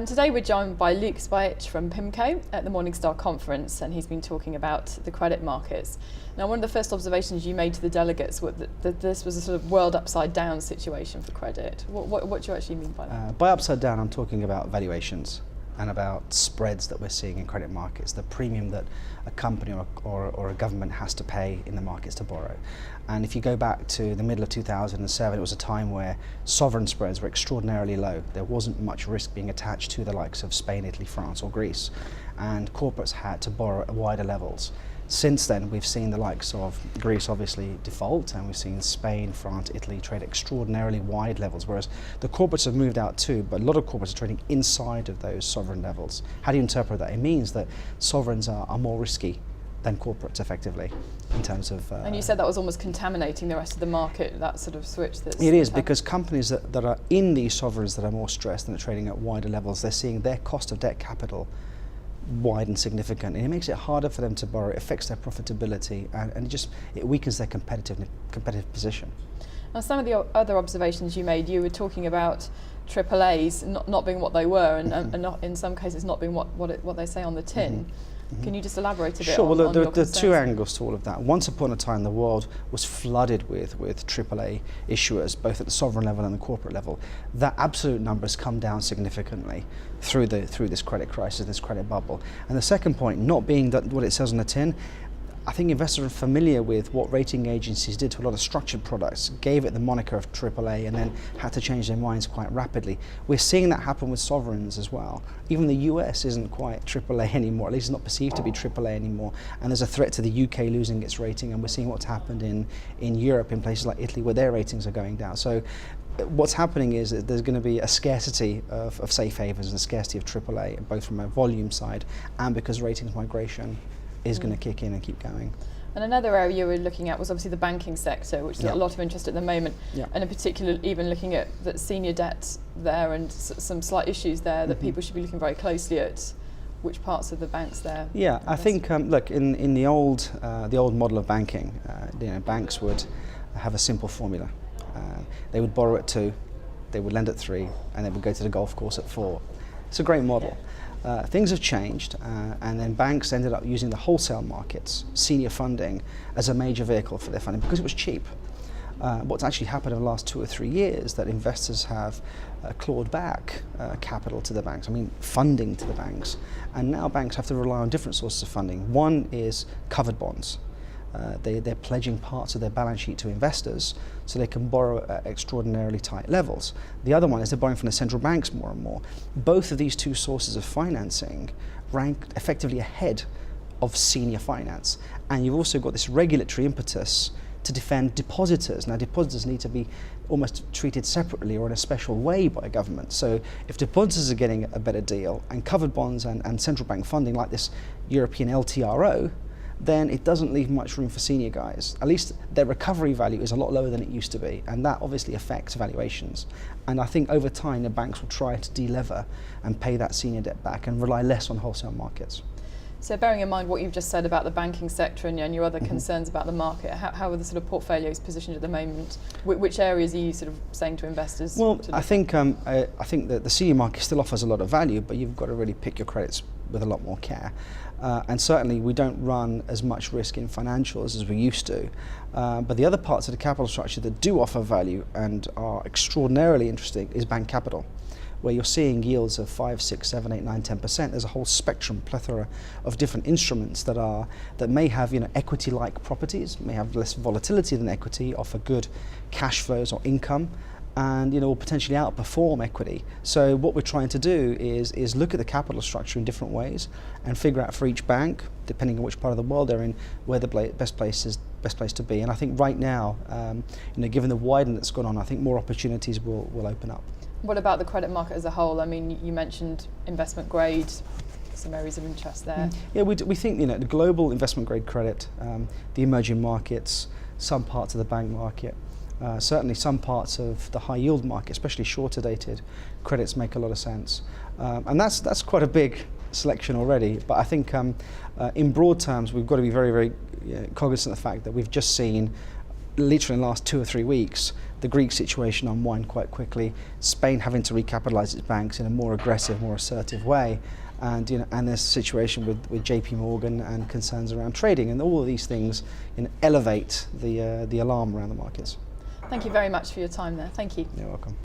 Today we're joined by Luke Spajic from PIMCO at the Morningstar Conference, and he's been talking about the credit markets. Now, one of the first observations you made to the delegates was that this was a sort of world upside down situation for credit. What do you actually mean by that? By upside down, I'm talking about valuations and about spreads that we're seeing in credit markets, the premium that a company or a government has to pay in the markets to borrow. And if you go back to the middle of 2007, it was a time where sovereign spreads were extraordinarily low. There wasn't much risk being attached to the likes of Spain, Italy, France or Greece, and corporates had to borrow at wider levels. Since then, we've seen the likes of Greece obviously default, and we've seen Spain, France, Italy trade extraordinarily wide levels, whereas the corporates have moved out too, but a lot of corporates are trading inside of those sovereign levels. How do you interpret that? It means that sovereigns are more risky than corporates effectively in terms of... and you said that was almost contaminating the rest of the market, that sort of switch that's... It is, because companies that are in these sovereigns that are more stressed and are trading at wider levels, they're seeing their cost of debt capital wide and significant, and it makes it harder for them to borrow. It affects their profitability, and it weakens their competitive position. Now, some of the other observations you made, you were talking about AAAs not being what they were, and not, in some cases not being what they say on the tin. Can you just elaborate a bit? Sure. On There your are two angles to all of that. Once upon a time, the world was flooded with AAA issuers, both at the sovereign level and the corporate level. That absolute number has come down significantly through this credit crisis, this credit bubble. And the second point, not being that what it says on the tin, I think investors are familiar with what rating agencies did to a lot of structured products, gave it the moniker of AAA and then had to change their minds quite rapidly. We're seeing that happen with sovereigns as well. Even the US isn't quite AAA anymore, at least it's not perceived to be AAA anymore, and there's a threat to the UK losing its rating, and we're seeing what's happened in Europe, in places like Italy, where their ratings are going down. So what's happening is that there's going to be a scarcity of safe havens and a scarcity of AAA, both from a volume side and because ratings migration is going to kick in and keep going. And another area you were looking at was obviously the banking sector, which is a lot of interest at the moment, and in particular even looking at the senior debt there and some slight issues there that people should be looking very closely at. Which parts of the banks there? Yeah, I think look, in the old model of banking, banks would have a simple formula. They would borrow at 2, they would lend at 3, and they would go to the golf course at 4. It's a great model. Things have changed, and then banks ended up using the wholesale markets, senior funding, as a major vehicle for their funding because it was cheap. What's actually happened in the last 2 or 3 years that investors have clawed back capital to the banks, funding to the banks, and now banks have to rely on different sources of funding. One is covered bonds. They're pledging parts of their balance sheet to investors so they can borrow at extraordinarily tight levels. The other one is they're borrowing from the central banks more and more. Both of these two sources of financing rank effectively ahead of senior finance. And you've also got this regulatory impetus to defend depositors. Now, depositors need to be almost treated separately or in a special way by government. So if depositors are getting a better deal, and covered bonds and central bank funding like this European LTRO, then it doesn't leave much room for senior guys. At least their recovery value is a lot lower than it used to be, and that obviously affects valuations. And I think over time the banks will try to delever and pay that senior debt back and rely less on wholesale markets. So bearing in mind what you've just said about the banking sector and your other concerns about the market, how are the sort of portfolios positioned at the moment? Which areas are you sort of saying to investors? Well, I think that the senior market still offers a lot of value, but you've got to really pick your credits with a lot more care. And certainly we don't run as much risk in financials as we used to. But the other parts of the capital structure that do offer value and are extraordinarily interesting is bank capital, where you're seeing yields of 5, 6, 7, 8, 9, 10%. There's a whole plethora of different instruments that may have equity-like properties, may have less volatility than equity, offer good cash flows or income, and will potentially outperform equity. So what we're trying to do is look at the capital structure in different ways and figure out for each bank, depending on which part of the world they're in, where the best place to be. And I think right now, given the widening that's gone on, I think more opportunities will open up. What about the credit market as a whole? You mentioned investment grade, some areas of interest there. Yeah, we think the global investment grade credit, the emerging markets, some parts of the bank market, certainly some parts of the high yield market, especially shorter dated credits, make a lot of sense. And that's quite a big selection already. But I think in broad terms, we've got to be very, very cognizant of the fact that we've just seen literally in the last 2 or 3 weeks, the Greek situation unwind quite quickly, Spain having to recapitalise its banks in a more aggressive, more assertive way, and and this situation with JP Morgan and concerns around trading, and all of these things elevate the alarm around the markets. Thank you very much for your time there. Thank you. You're welcome.